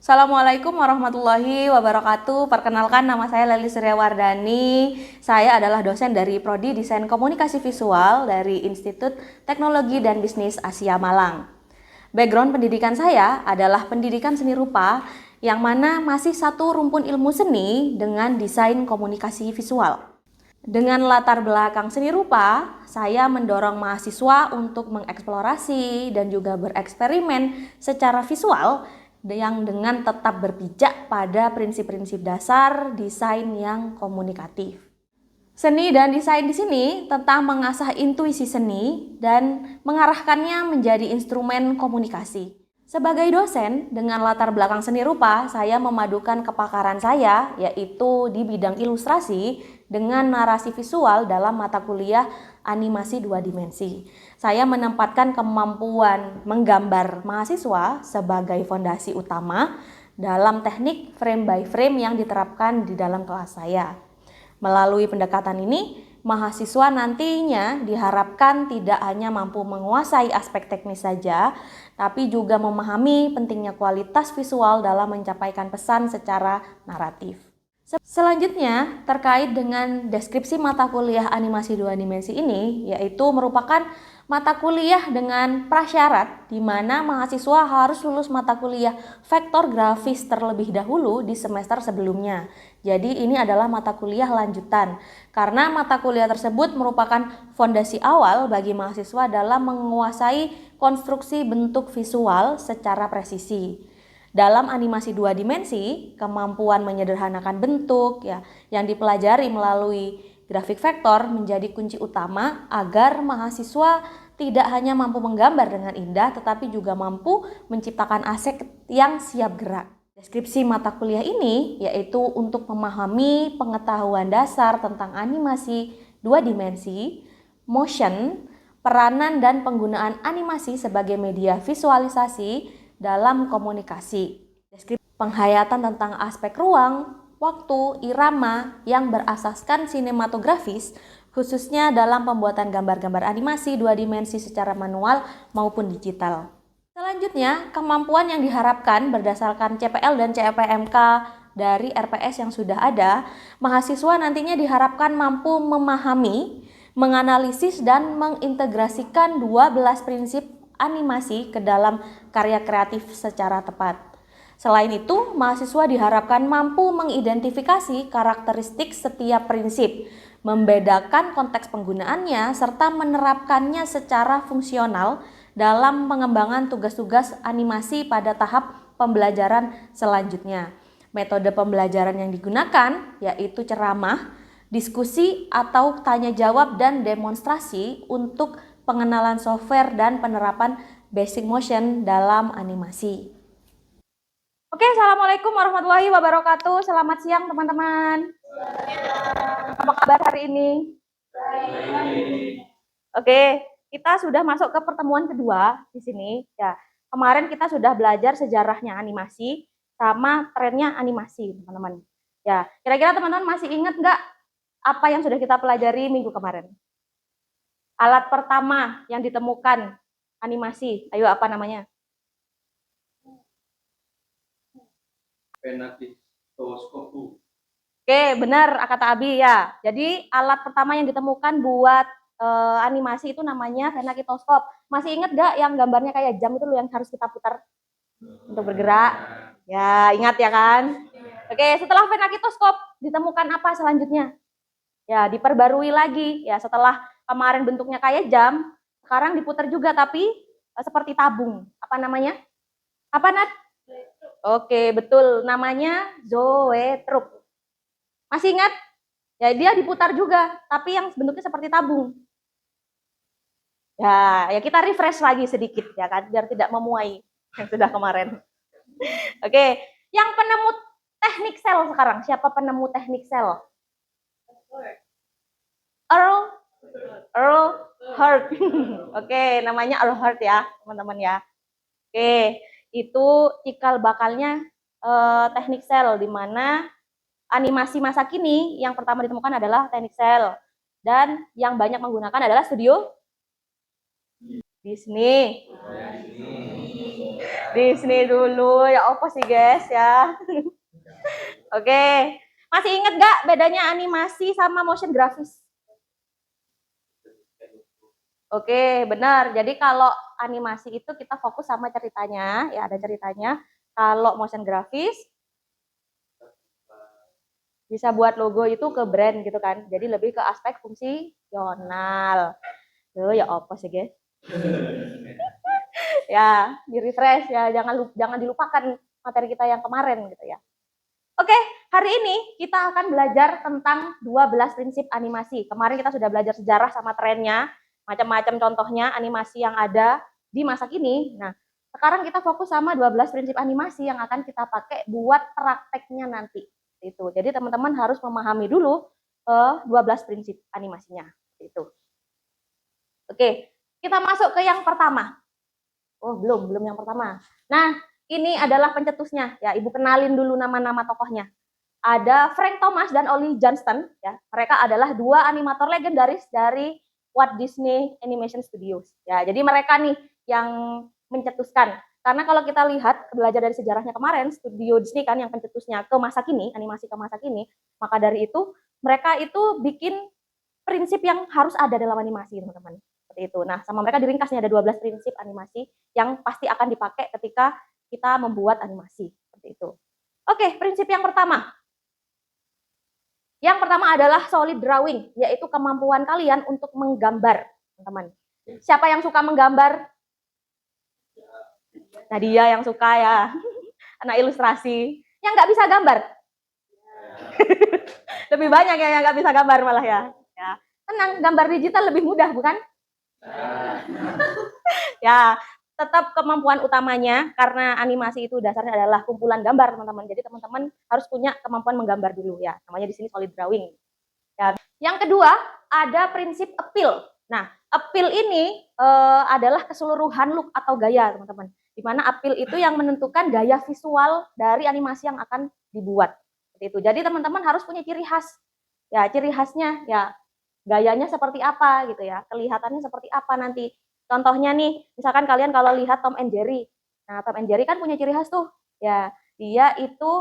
Assalamualaikum warahmatullahi wabarakatuh. Perkenalkan, nama saya Leli Suryawardani. Saya adalah dosen dari Prodi Desain Komunikasi Visual dari Institut Teknologi dan Bisnis Asia Malang. Background pendidikan saya adalah pendidikan seni rupa, yang mana masih satu rumpun ilmu seni dengan desain komunikasi visual. Dengan latar belakang seni rupa, saya mendorong mahasiswa untuk mengeksplorasi dan juga bereksperimen secara visual yang dengan tetap berpijak pada prinsip-prinsip dasar desain yang komunikatif. Seni dan desain di sini tentang mengasah intuisi seni dan mengarahkannya menjadi instrumen komunikasi. Sebagai dosen dengan latar belakang seni rupa, saya memadukan kepakaran saya, yaitu di bidang ilustrasi, dengan narasi visual dalam mata kuliah animasi 2 dimensi. Saya menempatkan kemampuan menggambar mahasiswa sebagai fondasi utama dalam teknik frame by frame yang diterapkan di dalam kelas saya. Melalui pendekatan ini, mahasiswa nantinya diharapkan tidak hanya mampu menguasai aspek teknis saja, tapi juga memahami pentingnya kualitas visual dalam mencapaikan pesan secara naratif. Selanjutnya, terkait dengan deskripsi mata kuliah animasi 2 dimensi ini, yaitu merupakan mata kuliah dengan prasyarat di mana mahasiswa harus lulus mata kuliah vektor grafis terlebih dahulu di semester sebelumnya. Jadi ini adalah mata kuliah lanjutan, karena mata kuliah tersebut merupakan fondasi awal bagi mahasiswa dalam menguasai konstruksi bentuk visual secara presisi. Dalam animasi 2 dimensi, kemampuan menyederhanakan bentuk yang dipelajari melalui grafik vektor menjadi kunci utama agar mahasiswa tidak hanya mampu menggambar dengan indah, tetapi juga mampu menciptakan aset yang siap gerak. Deskripsi mata kuliah ini yaitu untuk memahami pengetahuan dasar tentang animasi 2 dimensi, motion, peranan dan penggunaan animasi sebagai media visualisasi dalam komunikasi. Deskripsi penghayatan tentang aspek ruang, waktu, irama yang berasaskan sinematografis, khususnya dalam pembuatan gambar-gambar animasi 2 dimensi secara manual maupun digital. Selanjutnya, kemampuan yang diharapkan berdasarkan CPL dan CPMK dari RPS yang sudah ada, mahasiswa nantinya diharapkan mampu memahami, menganalisis dan mengintegrasikan 12 prinsip animasi ke dalam karya kreatif secara tepat. Selain itu, mahasiswa diharapkan mampu mengidentifikasi karakteristik setiap prinsip, membedakan konteks penggunaannya, serta menerapkannya secara fungsional dalam pengembangan tugas-tugas animasi pada tahap pembelajaran selanjutnya. Metode pembelajaran yang digunakan yaitu ceramah, diskusi atau tanya jawab dan demonstrasi untuk pengenalan software dan penerapan basic motion dalam animasi. Oke, Assalamualaikum warahmatullahi wabarakatuh. Selamat siang teman-teman. Apa kabar hari ini? Oke, kita sudah masuk ke pertemuan kedua di sini. Ya, kemarin kita sudah belajar sejarahnya animasi sama trennya animasi, teman-teman. Ya, kira-kira teman-teman masih ingat nggak apa yang sudah kita pelajari minggu kemarin? Alat pertama yang ditemukan animasi, ayo apa namanya? Fenakitoskop. Oke, benar kata Abi ya. Jadi alat pertama yang ditemukan buat animasi itu namanya fenakitoskop. Masih ingat gak yang gambarnya kayak jam itu loh yang harus kita putar untuk bergerak? Ya, ingat ya kan? Oke, setelah fenakitoskop ditemukan apa selanjutnya? Ya, diperbarui lagi ya, setelah kemarin bentuknya kayak jam, sekarang diputar juga tapi seperti tabung. Apa namanya? Apa, Nat? Oke, betul. Namanya zoetrope. Masih ingat? Ya, dia diputar juga, tapi yang bentuknya seperti tabung. Ya kita refresh lagi sedikit ya kan, biar tidak memuai yang sudah kemarin. Oke, yang penemu teknik sel sekarang, siapa penemu teknik sel? Earl Hart. Oke, namanya Earl Hart ya, teman-teman ya. Oke, itu cikal bakalnya teknik sel, di mana animasi masa kini yang pertama ditemukan adalah teknik sel, dan yang banyak menggunakan adalah studio Disney. Disney dulu ya apa sih guys ya. Oke. Masih inget gak bedanya animasi sama motion grafis? Oke, benar. Jadi kalau animasi itu kita fokus sama ceritanya, ya ada ceritanya. Kalau motion grafis bisa buat logo itu ke brand gitu kan. Jadi lebih ke aspek fungsional. Tuh ya apa sih guys? Ya, di refresh ya, jangan dilupakan materi kita yang kemarin gitu ya. Oke, hari ini kita akan belajar tentang 12 prinsip animasi. Kemarin kita sudah belajar sejarah sama trennya, macam-macam contohnya animasi yang ada di masa kini. Nah, sekarang kita fokus sama 12 prinsip animasi yang akan kita pakai buat prakteknya nanti. Itu. Jadi teman-teman harus memahami dulu 12 prinsip animasinya. Itu. Oke, kita masuk ke yang pertama. Oh, belum yang pertama. Nah, ini adalah pencetusnya. Ya, Ibu kenalin dulu nama-nama tokohnya. Ada Frank Thomas dan Ollie Johnston. Ya, mereka adalah dua animator legendaris dari Walt Disney Animation Studios. Ya, jadi mereka nih yang mencetuskan. Karena kalau kita lihat belajar dari sejarahnya kemarin, studio Disney kan yang pencetusnya ke masa kini, animasi ke masa kini, maka dari itu mereka itu bikin prinsip yang harus ada dalam animasi, teman-teman. Seperti itu. Nah, sama mereka diringkasnya ada 12 prinsip animasi yang pasti akan dipakai ketika kita membuat animasi. Seperti itu. Oke, prinsip yang pertama. Yang pertama adalah solid drawing, yaitu kemampuan kalian untuk menggambar, teman-teman. Siapa yang suka menggambar? Nah, dia yang suka ya. Anak ilustrasi. Yang nggak bisa gambar? Lebih banyak yang nggak bisa gambar malah ya. Tenang, gambar digital lebih mudah, bukan? Ya, tetap kemampuan utamanya karena animasi itu dasarnya adalah kumpulan gambar, teman-teman. Jadi teman-teman harus punya kemampuan menggambar dulu ya. Namanya di sini solid drawing. Ya. Yang kedua, ada prinsip appeal. Nah, appeal ini adalah keseluruhan look atau gaya, teman-teman. Di mana appeal itu yang menentukan gaya visual dari animasi yang akan dibuat. Seperti itu. Jadi teman-teman harus punya ciri khas. Ya, ciri khasnya ya gayanya seperti apa gitu ya. Kelihatannya seperti apa nanti. Contohnya nih, misalkan kalian kalau lihat Tom and Jerry. Nah, Tom and Jerry kan punya ciri khas tuh. Ya, dia itu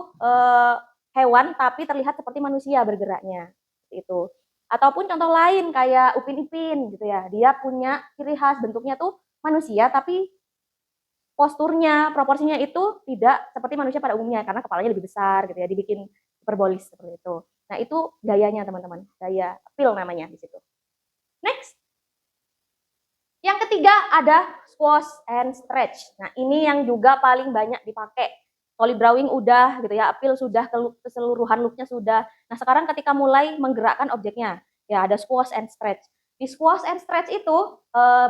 hewan tapi terlihat seperti manusia bergeraknya. Itu. Ataupun contoh lain kayak Upin Ipin gitu ya. Dia punya ciri khas bentuknya tuh manusia tapi posturnya, proporsinya itu tidak seperti manusia pada umumnya karena kepalanya lebih besar gitu ya, dibikin hiperbolis seperti itu. Nah, itu gayanya teman-teman. Gaya appeal namanya di situ. Next. Yang ketiga ada squash and stretch. Nah, ini yang juga paling banyak dipakai. Solid drawing udah gitu ya, appeal sudah, keseluruhan looknya sudah. Nah, sekarang ketika mulai menggerakkan objeknya, ya ada squash and stretch. Di squash and stretch itu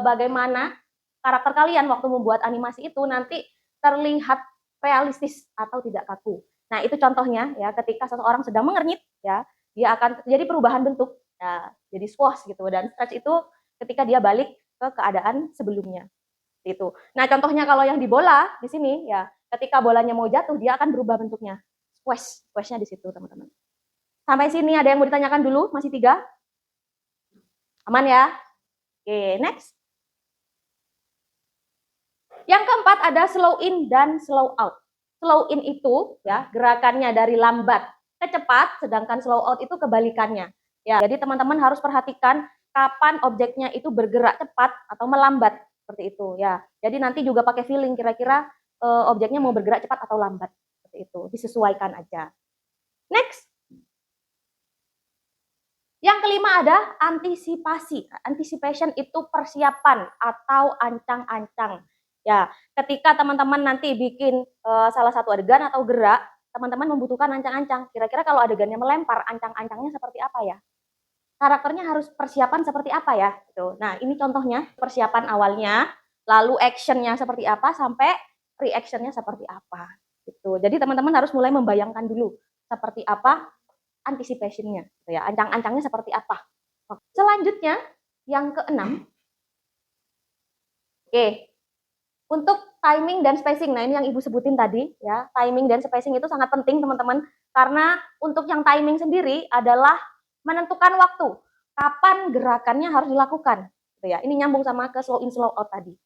bagaimana karakter kalian waktu membuat animasi itu nanti terlihat realistis atau tidak kaku. Nah, itu contohnya ya, ketika seseorang sedang mengernyit ya, dia akan terjadi perubahan bentuk. Ya, jadi squash gitu, dan stretch itu ketika dia balik ke keadaan sebelumnya. Itu. Nah, contohnya kalau yang di bola di sini ya, ketika bolanya mau jatuh dia akan berubah bentuknya. Squash, squashnya di situ, teman-teman. Sampai sini ada yang mau ditanyakan dulu? Masih 3? Aman ya? Oke, next. Yang keempat ada slow in dan slow out. Slow in itu ya gerakannya dari lambat ke cepat, sedangkan slow out itu kebalikannya. Ya, jadi teman-teman harus perhatikan kapan objeknya itu bergerak cepat atau melambat seperti itu ya. Jadi nanti juga pakai feeling kira-kira objeknya mau bergerak cepat atau lambat seperti itu, disesuaikan aja. Next. Yang kelima ada antisipasi. Anticipation itu persiapan atau ancang-ancang. Ya, ketika teman-teman nanti bikin salah satu adegan atau gerak, teman-teman membutuhkan ancang-ancang. Kira-kira kalau adegannya melempar, ancang-ancangnya seperti apa ya? Karakternya harus persiapan seperti apa ya? Gitu. Nah, ini contohnya persiapan awalnya, lalu actionnya seperti apa, sampai reactionnya seperti apa. Gitu. Jadi teman-teman harus mulai membayangkan dulu seperti apa anticipation-nya. Gitu ya. Ancang-ancangnya seperti apa. Selanjutnya, yang keenam, oke, untuk timing dan spacing, nah ini yang Ibu sebutin tadi, ya, timing dan spacing itu sangat penting teman-teman, karena untuk yang timing sendiri adalah menentukan waktu, kapan gerakannya harus dilakukan, gitu ya. Ini nyambung sama ke slow in slow out tadi.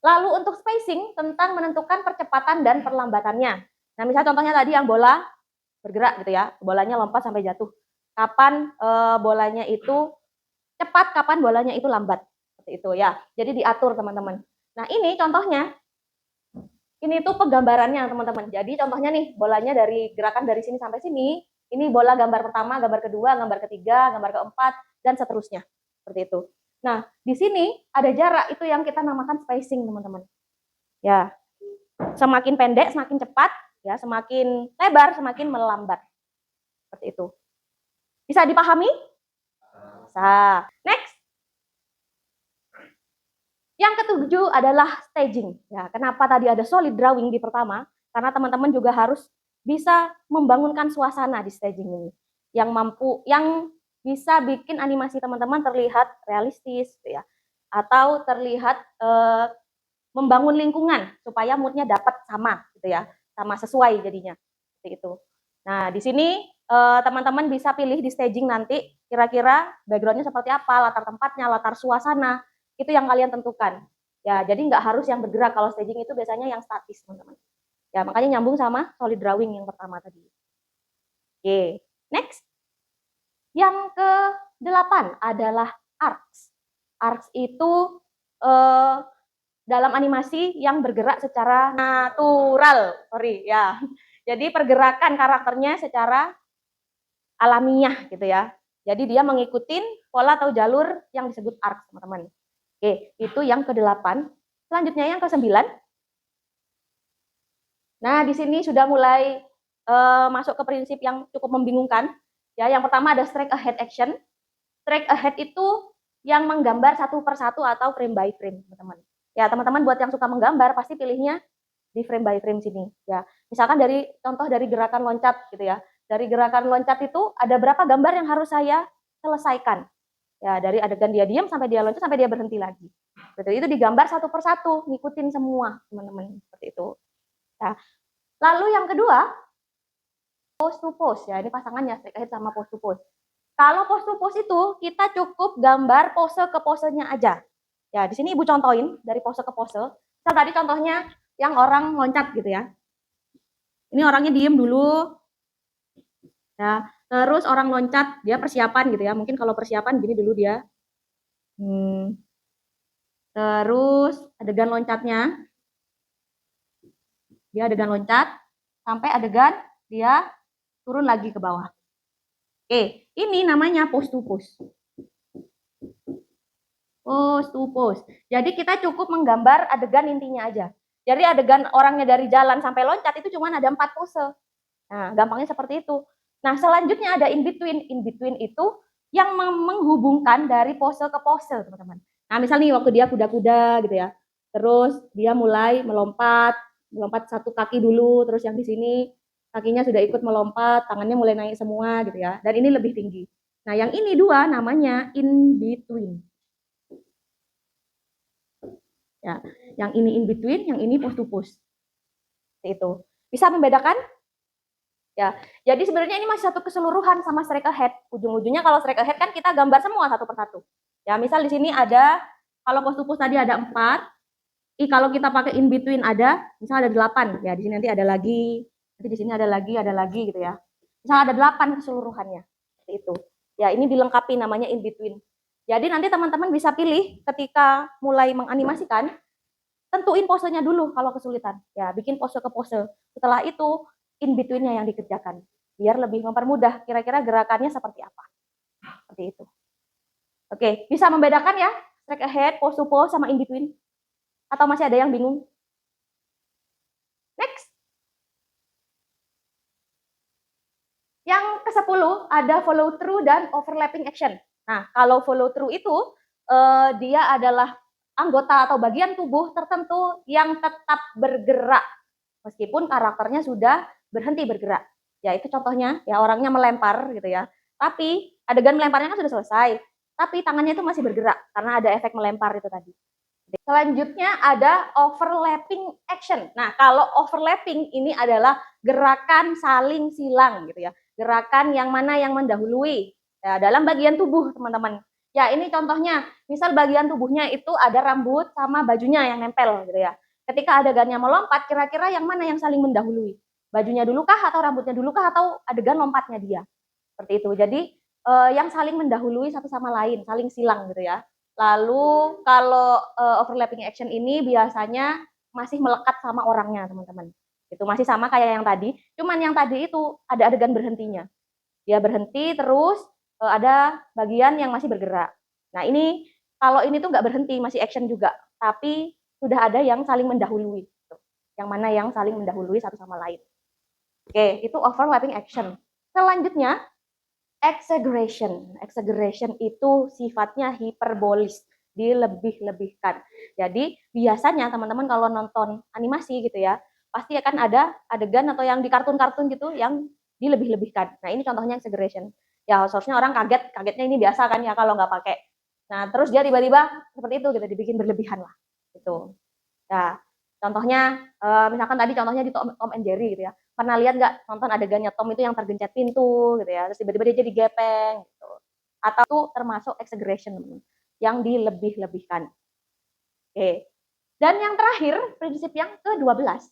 Lalu untuk spacing tentang menentukan percepatan dan perlambatannya. Nah, misalnya contohnya tadi yang bola bergerak gitu ya, bolanya lompat sampai jatuh. Kapan bolanya itu cepat, kapan bolanya itu lambat. Seperti itu ya. Jadi diatur teman-teman. Nah, ini contohnya. Ini tuh penggambarannya teman-teman. Jadi contohnya nih, bolanya dari gerakan dari sini sampai sini. Ini bola gambar pertama, gambar kedua, gambar ketiga, gambar keempat, dan seterusnya. Seperti itu. Nah, di sini ada jarak, itu yang kita namakan spacing teman-teman. Ya, semakin pendek, semakin cepat, ya, semakin lebar, semakin melambat. Seperti itu. Bisa dipahami? Bisa. Next. Yang ketujuh adalah staging. Ya, kenapa tadi ada solid drawing di pertama? Karena teman-teman juga harus bisa membangunkan suasana di staging ini. Yang mampu, yang bisa bikin animasi teman-teman terlihat realistis, gitu ya. Atau terlihat membangun lingkungan supaya moodnya dapat sama, gitu ya, sama sesuai jadinya. Seperti itu. Nah, di sini teman-teman bisa pilih di staging nanti kira-kira backgroundnya seperti apa, latar tempatnya, latar suasana, itu yang kalian tentukan. Ya, jadi nggak harus yang bergerak. Kalau staging itu biasanya yang statis, teman-teman. Ya, makanya nyambung sama solid drawing yang pertama tadi. Oke, next. Yang ke-8 adalah arcs. Arcs itu dalam animasi yang bergerak secara natural. Sorry, ya. Jadi pergerakan karakternya secara alamiah gitu ya. Jadi dia mengikuti pola atau jalur yang disebut arc, teman-teman. Oke, itu yang ke-8. Selanjutnya yang ke-9. Nah, di sini sudah mulai masuk ke prinsip yang cukup membingungkan. Ya, yang pertama ada strike ahead action. Strike ahead itu yang menggambar satu persatu atau frame by frame, teman-teman. Ya, teman-teman buat yang suka menggambar pasti pilihnya di frame by frame sini. Ya, misalkan dari contoh dari gerakan loncat gitu ya. Dari gerakan loncat itu ada berapa gambar yang harus saya selesaikan. Ya, dari adegan dia diam sampai dia loncat sampai dia berhenti lagi. Betul, itu digambar satu persatu, ngikutin semua, teman-teman. Seperti itu. Nah, lalu yang kedua, pose to pose ya. Ini pasangannya strike ahead sama pose to pose. Kalau pose to pose itu kita cukup gambar pose ke posenya aja. Ya, di sini Ibu contohin dari pose ke pose. Misal tadi contohnya yang orang loncat gitu ya. Ini orangnya diem dulu. Ya, terus orang loncat, dia persiapan gitu ya. Mungkin kalau persiapan gini dulu dia. Terus adegan loncatnya. Dia adegan loncat sampai adegan dia turun lagi ke bawah. Oke, ini namanya pose to pose. Pose to pose. Jadi kita cukup menggambar adegan intinya aja. Jadi adegan orangnya dari jalan sampai loncat itu cuma ada 4 pose. Nah, gampangnya seperti itu. Nah, selanjutnya ada in between. In between itu yang menghubungkan dari pose ke pose, teman-teman. Nah, misalnya nih waktu dia kuda-kuda gitu ya. Terus dia mulai melompat satu kaki dulu, terus yang di sini kakinya sudah ikut melompat, tangannya mulai naik semua gitu ya. Dan ini lebih tinggi. Nah, yang ini dua namanya in between. Ya, yang ini in between, yang ini pose to pose. Itu. Bisa membedakan? Ya, jadi sebenarnya ini masih satu keseluruhan sama strike ahead. Ujung-ujungnya kalau strike ahead kan kita gambar semua satu persatu. Ya, misal di sini ada, kalau pose to pose tadi ada 4, kalau kita pakai in between ada, misal ada 8. Ya, di sini nanti ada lagi, nanti di sini ada lagi gitu ya. Misal ada 8 keseluruhannya. Seperti itu. Ya, ini dilengkapi namanya in between. Jadi nanti teman-teman bisa pilih ketika mulai menganimasikan, tentuin posenya dulu kalau kesulitan. Ya, bikin pose ke pose. Setelah itu in between-nya yang dikerjakan. Biar lebih mempermudah kira-kira gerakannya seperti apa. Seperti itu. Oke, bisa membedakan ya strike ahead, pose to pose sama in between? Atau masih ada yang bingung? Next. Yang ke-10 ada follow through dan overlapping action. Nah, kalau follow through itu dia adalah anggota atau bagian tubuh tertentu yang tetap bergerak meskipun karakternya sudah berhenti bergerak. Ya, itu contohnya, ya orangnya melempar gitu ya. Tapi adegan melemparnya kan sudah selesai, tapi tangannya itu masih bergerak karena ada efek melempar itu tadi. Selanjutnya ada overlapping action. Nah, kalau overlapping ini adalah gerakan saling silang gitu ya. Gerakan yang mana yang mendahului ya, dalam bagian tubuh, teman-teman. Ya, ini contohnya. Misal bagian tubuhnya itu ada rambut sama bajunya yang nempel gitu ya. Ketika adegannya melompat, kira-kira yang mana yang saling mendahului? Bajunya dulu kah atau rambutnya dulu kah atau adegan lompatnya dia? Seperti itu. Jadi yang saling mendahului satu sama lain, saling silang gitu ya. Lalu kalau overlapping action ini biasanya masih melekat sama orangnya, teman-teman. Itu masih sama kayak yang tadi, cuman yang tadi itu ada adegan berhentinya. Dia berhenti terus ada bagian yang masih bergerak. Nah ini kalau ini tuh nggak berhenti, masih action juga, tapi sudah ada yang saling mendahului. Yang mana yang saling mendahului satu sama lain. Oke, itu overlapping action. Selanjutnya exaggeration. Exaggeration itu sifatnya hiperbolis, dilebih-lebihkan. Jadi biasanya teman-teman kalau nonton animasi gitu ya, pasti akan ada adegan atau yang di kartun-kartun gitu yang dilebih-lebihkan. Nah ini contohnya exaggeration. Ya seharusnya orang kaget, kagetnya ini biasa kan ya kalau nggak pakai. Nah terus dia tiba-tiba seperti itu gitu, dibikin berlebihan lah. Gitu. Nah contohnya misalkan tadi contohnya di Tom and Jerry gitu ya. Pernah lihat nggak nonton adegannya Tom itu yang tergencet pintu gitu ya, terus tiba-tiba dia jadi gepeng gitu. Atau itu termasuk exaggeration yang dilebih-lebihkan. Oke. Dan yang terakhir, prinsip yang ke-12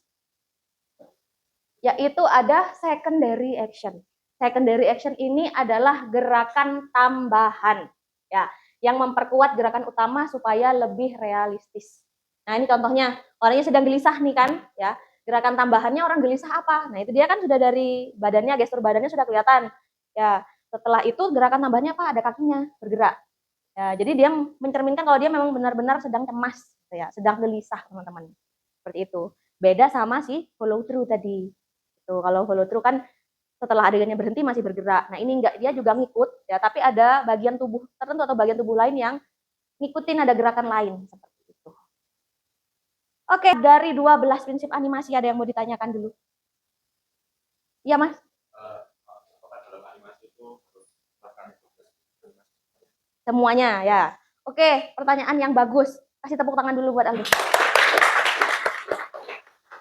yaitu ada secondary action. Secondary action ini adalah gerakan tambahan ya, yang memperkuat gerakan utama supaya lebih realistis. Nah, ini contohnya, orangnya sedang gelisah nih kan, ya. Gerakan tambahannya orang gelisah apa? Nah, itu dia kan sudah dari badannya, gestur badannya sudah kelihatan. Ya, setelah itu gerakan tambahannya apa? Ada kakinya bergerak. Ya, jadi dia mencerminkan kalau dia memang benar-benar sedang cemas, ya, sedang gelisah, teman-teman. Seperti itu. Beda sama si follow through tadi. Itu kalau follow through kan setelah adegannya berhenti masih bergerak. Nah, ini enggak, dia juga ngikut ya, tapi ada bagian tubuh tertentu atau bagian tubuh lain yang ngikutin ada gerakan lain seperti itu. Oke, dari 12 prinsip animasi ada yang mau ditanyakan dulu? Iya, Mas? Semuanya ya. Oke, pertanyaan yang bagus. Kasih tepuk tangan dulu buat Aldo.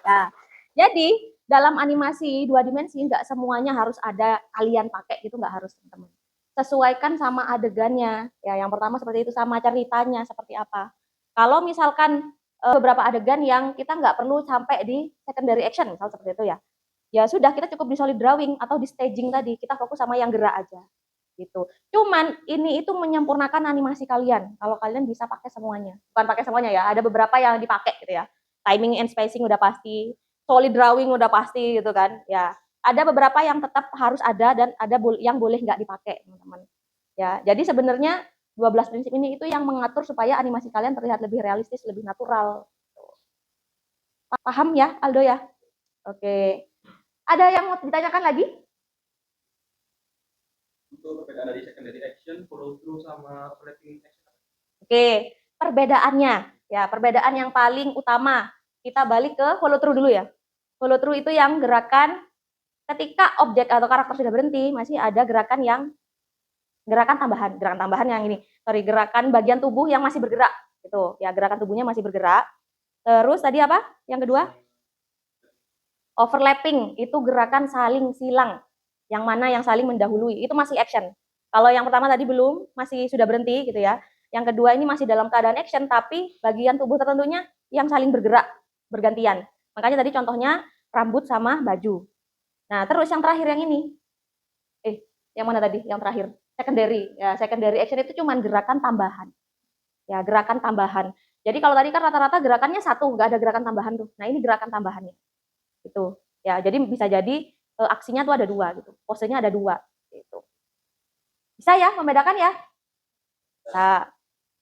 Ya. Jadi, dalam animasi 2 dimensi nggak semuanya harus ada kalian pakai gitu, nggak harus, teman-teman. Sesuaikan sama adegannya. Ya, yang pertama seperti itu, sama ceritanya seperti apa. Kalau misalkan beberapa adegan yang kita nggak perlu sampai di secondary action, misal seperti itu ya. Ya sudah, kita cukup di solid drawing atau di staging tadi, kita fokus sama yang gerak aja. Gitu. Cuman ini itu menyempurnakan animasi kalian. Kalau kalian bisa pakai semuanya. Bukan pakai semuanya ya, ada beberapa yang dipakai gitu ya. Timing and spacing udah pasti, solid drawing udah pasti gitu kan. Ya, ada beberapa yang tetap harus ada dan ada yang boleh nggak dipakai, teman-teman. Ya, jadi sebenarnya 12 prinsip ini itu yang mengatur supaya animasi kalian terlihat lebih realistis, lebih natural. Paham ya, Aldo ya? Oke. Ada yang mau ditanyakan lagi? Untuk perbedaan dari secondary action, follow through sama overlapping action. Oke, perbedaannya. Ya, perbedaan yang paling utama. Kita balik ke follow through dulu ya. Follow through itu yang gerakan ketika objek atau karakter sudah berhenti, masih ada gerakan yang gerakan tambahan. Gerakan tambahan yang ini. Sorry, gerakan bagian tubuh yang masih bergerak. Gitu. Ya, gerakan tubuhnya masih bergerak. Terus tadi apa? Yang kedua? Overlapping. Itu gerakan saling silang. Yang mana yang saling mendahului. Itu masih action. Kalau yang pertama tadi belum, masih sudah berhenti gitu ya. Yang kedua ini masih dalam keadaan action, tapi bagian tubuh tertentunya yang saling bergerak, bergantian. Makanya tadi contohnya rambut sama baju. Nah, terus yang terakhir yang ini. Yang mana tadi? Yang terakhir. Secondary. Ya, secondary action itu cuma gerakan tambahan. Ya, gerakan tambahan. Jadi kalau tadi kan rata-rata gerakannya satu, nggak ada gerakan tambahan tuh. Nah, ini gerakan tambahannya. Gitu. Ya, jadi bisa jadi aksinya tuh ada dua gitu. Posenya ada dua gitu. Bisa ya membedakan ya? Bisa.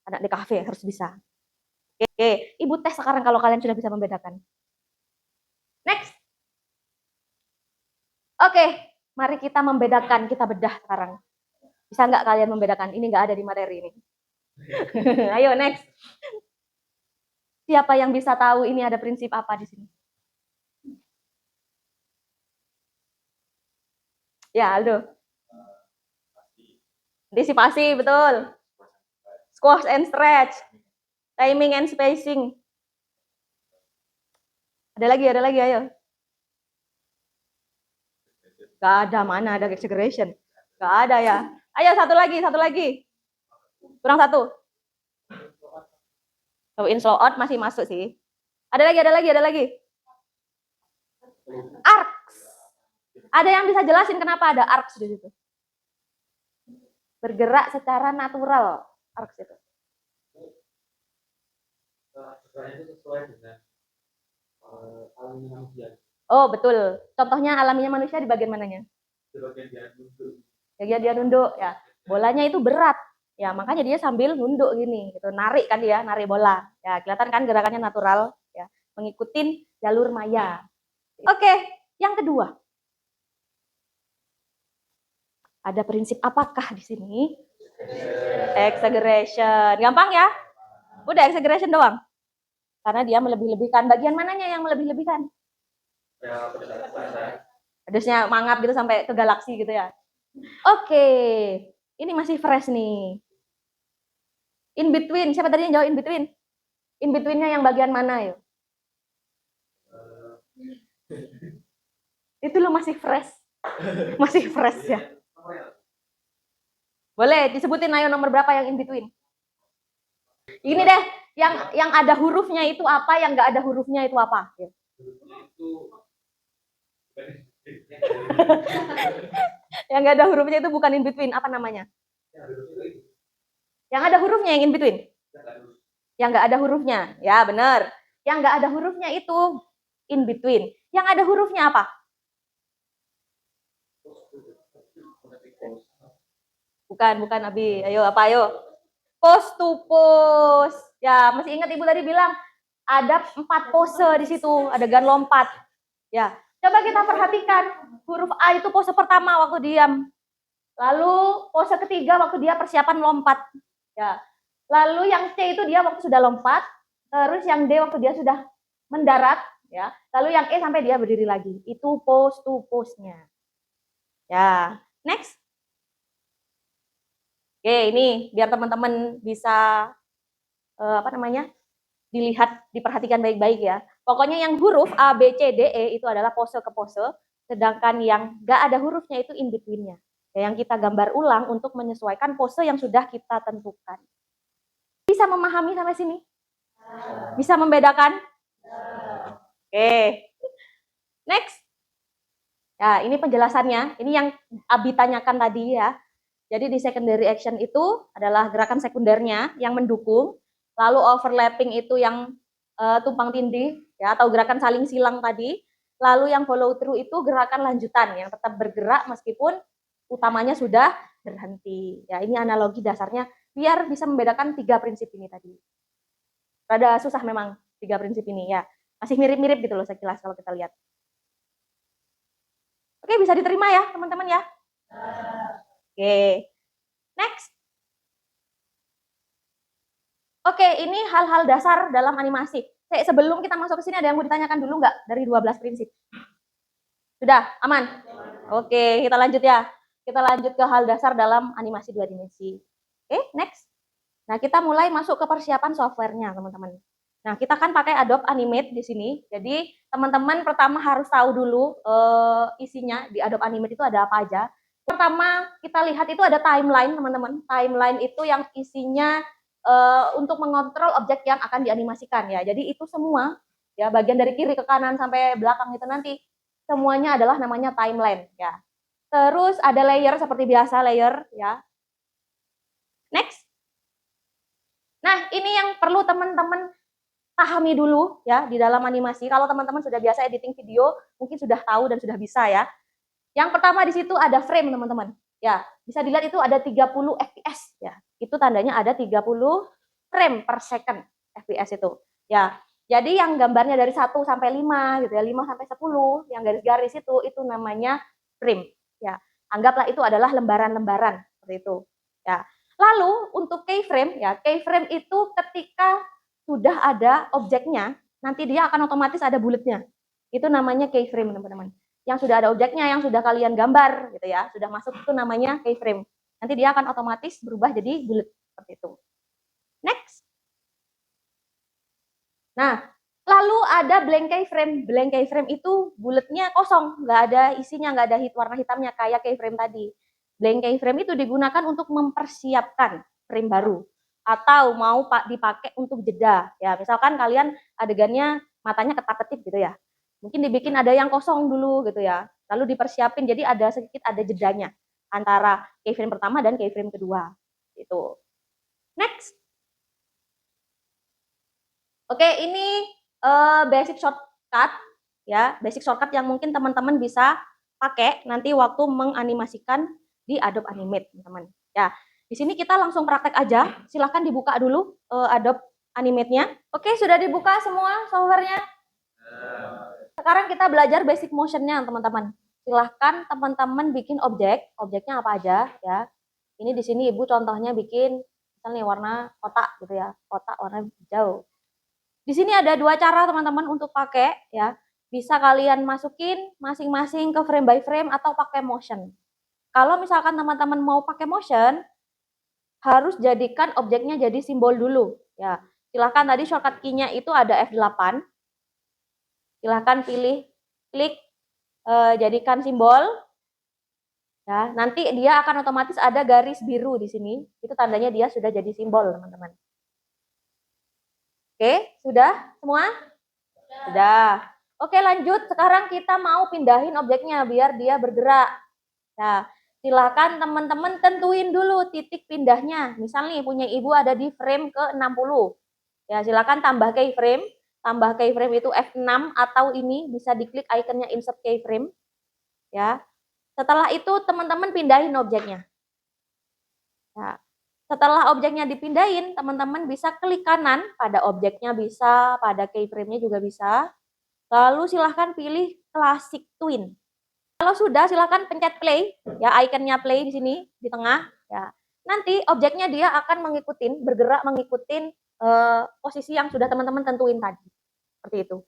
Anak di kafe harus bisa. Oke, Ibu tes sekarang kalau kalian sudah bisa membedakan. Next. Oke, mari kita membedakan, kita bedah sekarang. Bisa nggak kalian membedakan? Ini nggak ada di materi ini. Ayo next. Siapa yang bisa tahu ini ada prinsip apa di sini? Ya, Aldo. Antisipasi, betul. Squash and stretch. Timing and spacing. Ada lagi, ayo. Gak ada, mana ada exaggeration. Gak ada ya. Ayo satu lagi. Kurang satu. Slow in, slow out masih masuk sih. Ada lagi. Arcs. Ada yang bisa jelasin kenapa ada arcs di situ? Bergerak secara natural, arcs itu. Sebenarnya itu sesuai dengan alaminya manusia. Oh, betul. Contohnya alaminya manusia di bagian mananya? Di bagian dia nunduk. Dia nunduk ya. Bolanya itu berat. Ya, makanya dia sambil nunduk gini gitu. Narik kan dia, narik bola. Ya, kelihatan kan gerakannya natural ya, mengikuti jalur maya. Oke, yang kedua. Ada prinsip apakah di sini? Exaggeration. Gampang ya? Udah exaggeration doang. Karena dia melebih-lebihkan. Bagian mananya yang melebih-lebihkan? Ya, Pedesnya mangap gitu sampai ke galaksi gitu ya. Oke. Ini masih fresh nih. In between. Siapa tadi yang jawab in between? In between-nya yang bagian mana yuk? Itu lo masih fresh. Masih fresh ya. Boleh disebutin ayo nomor berapa yang in between? Ini deh, yang ada hurufnya itu apa, yang nggak ada hurufnya itu apa? Yang nggak ada hurufnya itu bukan in between, apa namanya? Yang ada hurufnya yang in between? Yang nggak ada hurufnya, ya benar. Yang nggak ada hurufnya itu in between. Yang ada hurufnya apa? Bukan Abi. Ayo apa ayo? Pose to pose. Ya, masih ingat Ibu tadi bilang ada 4 pose di situ, adegan lompat. Ya, coba kita perhatikan huruf A itu pose pertama waktu diam. Lalu pose ketiga waktu dia persiapan lompat. Ya. Lalu yang C itu dia waktu sudah lompat, terus yang D waktu dia sudah mendarat, ya. Lalu yang E sampai dia berdiri lagi. Itu pose to pose-nya. Ya, next. Oke, ini biar teman-teman bisa apa namanya? Dilihat, diperhatikan baik-baik ya. Pokoknya yang huruf A, B, C, D, E itu adalah pose ke pose, sedangkan yang nggak ada hurufnya itu in between-nya. Ya, yang kita gambar ulang untuk menyesuaikan pose yang sudah kita tentukan. Bisa memahami sampai sini? Bisa membedakan? Oke. Next. Ya, ini penjelasannya. Ini yang Abi tanyakan tadi ya. Jadi di secondary action itu adalah gerakan sekundernya yang mendukung, lalu overlapping itu yang tumpang tindih ya, atau gerakan saling silang tadi, lalu yang follow through itu gerakan lanjutan yang tetap bergerak meskipun utamanya sudah berhenti. Ya, ini analogi dasarnya biar bisa membedakan 3 prinsip ini tadi. Rada susah memang 3 prinsip ini ya. Masih mirip-mirip gitu loh sekilas kalau kita lihat. Oke, bisa diterima ya teman-teman ya? Oke, next. Oke, ini hal-hal dasar dalam animasi. Sebelum kita masuk ke sini, ada yang mau ditanyakan dulu nggak dari 12 prinsip? Sudah, aman? Oke, kita lanjut ya. Kita lanjut ke hal dasar dalam animasi 2 dimensi. Oke, next. Nah, kita mulai masuk ke persiapan softwarenya, teman-teman. Nah, kita kan pakai Adobe Animate di sini. Jadi, teman-teman pertama harus tahu dulu isinya di Adobe Animate itu ada apa aja. Pertama, kita lihat itu ada timeline, teman-teman. Timeline itu yang isinya untuk mengontrol objek yang akan dianimasikan ya. Jadi itu semua ya, bagian dari kiri ke kanan sampai belakang itu nanti semuanya adalah namanya timeline ya. Terus ada layer seperti biasa layer ya. Next. Nah, ini yang perlu teman-teman pahami dulu ya di dalam animasi. Kalau teman-teman sudah biasa editing video, mungkin sudah tahu dan sudah bisa ya. Yang pertama di situ ada frame, teman-teman. Ya, bisa dilihat itu ada 30 fps ya. Itu tandanya ada 30 frame per second fps itu. Ya. Jadi yang gambarnya dari 1 sampai 5 gitu ya, 5 sampai 10 yang garis-garis itu namanya frame ya. Anggaplah itu adalah lembaran-lembaran seperti itu. Ya. Lalu untuk keyframe ya, keyframe itu ketika sudah ada objeknya, nanti dia akan otomatis ada bulatnya. Itu namanya keyframe, teman-teman. Yang sudah ada objeknya, yang sudah kalian gambar gitu ya, sudah masuk itu namanya keyframe. Nanti dia akan otomatis berubah jadi bulat seperti itu. Next. Nah, lalu ada blank keyframe. Blank keyframe itu bulatnya kosong, nggak ada isinya, nggak ada warna hitamnya kayak keyframe tadi. Blank keyframe itu digunakan untuk mempersiapkan frame baru atau mau dipakai untuk jeda ya. Misalkan kalian adegannya matanya ketak-ketip gitu ya, mungkin dibikin ada yang kosong dulu gitu ya, lalu dipersiapin jadi ada sedikit ada jedanya antara keyframe pertama dan keyframe kedua itu. Next. Oke, ini basic shortcut ya, basic shortcut yang mungkin teman-teman bisa pakai nanti waktu menganimasikan di Adobe Animate, teman-teman. Ya, di sini kita langsung praktek aja. Silahkan dibuka dulu Adobe Animate-nya. Oke, sudah dibuka semua software-nya. Sekarang kita belajar basic motion-nya, teman-teman. Silahkan teman-teman bikin objek. Objeknya apa aja ya. Ini di sini Ibu contohnya bikin misalnya warna kotak gitu ya. Kotak warna hijau. Di sini ada dua cara teman-teman untuk pakai ya. Bisa kalian masukin masing-masing ke frame by frame atau pakai motion. Kalau misalkan teman-teman mau pakai motion, harus jadikan objeknya jadi simbol dulu ya. Silahkan tadi shortcut key-nya itu ada F8. Silahkan pilih klik jadikan simbol. Ya, nanti dia akan otomatis ada garis biru di sini. Itu tandanya dia sudah jadi simbol, teman-teman. Oke, sudah semua? Sudah. Oke, lanjut. Sekarang kita mau pindahin objeknya biar dia bergerak. Nah, silakan teman-teman tentuin dulu titik pindahnya. Misal nih punya Ibu ada di frame ke-60. Ya, silakan tambah keyframe. Tambah keyframe itu F6 atau ini bisa diklik ikonnya insert keyframe. Ya. Setelah itu teman-teman pindahin objeknya. Nah, setelah objeknya dipindahin, teman-teman bisa klik kanan pada objeknya bisa, pada keyframe-nya juga bisa. Lalu silahkan pilih Classic Twin. Kalau sudah, silahkan pencet play, ya ikonnya play di sini di tengah. Ya, nanti objeknya dia akan bergerak mengikuti posisi yang sudah teman-teman tentuin tadi. Seperti itu.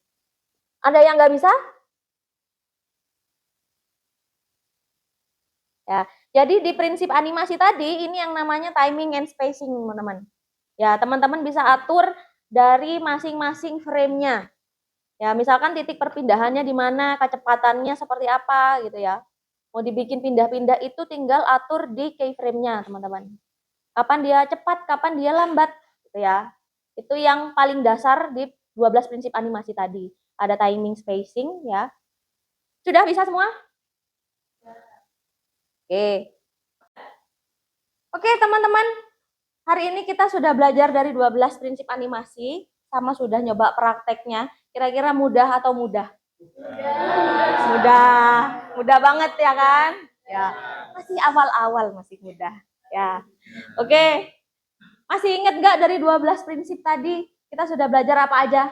Ada yang nggak bisa? Ya, jadi di prinsip animasi tadi ini yang namanya timing and spacing, teman-teman. Ya, teman-teman bisa atur dari masing-masing frame-nya. Ya, misalkan titik perpindahannya di mana, kecepatannya seperti apa gitu ya. Mau dibikin pindah-pindah itu tinggal atur di keyframe-nya, teman-teman. Kapan dia cepat, kapan dia lambat gitu ya. Itu yang paling dasar di 12 prinsip animasi tadi. Ada timing, spacing ya. Sudah bisa semua? Oke. Oke, teman-teman. Hari ini kita sudah belajar dari 12 prinsip animasi, sama sudah nyoba prakteknya. Kira-kira mudah atau mudah? Mudah. Mudah banget ya kan? Ya. Masih awal-awal masih mudah. Ya. Oke. Masih ingat nggak dari 12 prinsip tadi? Kita sudah belajar apa aja?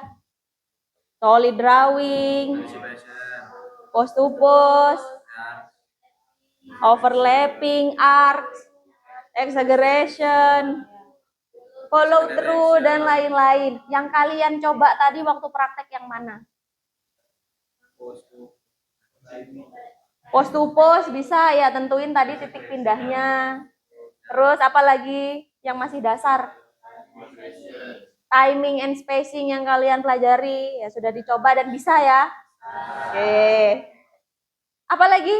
Solid drawing, pose to pose, overlapping, arcs, exaggeration, follow through, dan lain-lain. Yang kalian coba tadi waktu praktek yang mana? Pose to pose bisa ya, tentuin tadi titik pindahnya. Terus apa lagi yang masih dasar? Timing and spacing yang kalian pelajari ya sudah dicoba dan bisa ya. Oke. Apa lagi?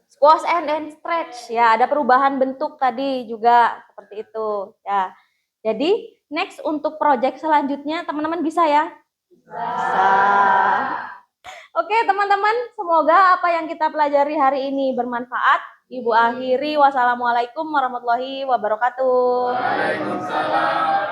Squash and stretch ya, ada perubahan bentuk tadi juga seperti itu ya. Jadi next untuk project selanjutnya teman-teman bisa ya? Bisa. Oke teman-teman, semoga apa yang kita pelajari hari ini bermanfaat. Ibu akhiri, wassalamualaikum warahmatullahi wabarakatuh. Waalaikumsalam.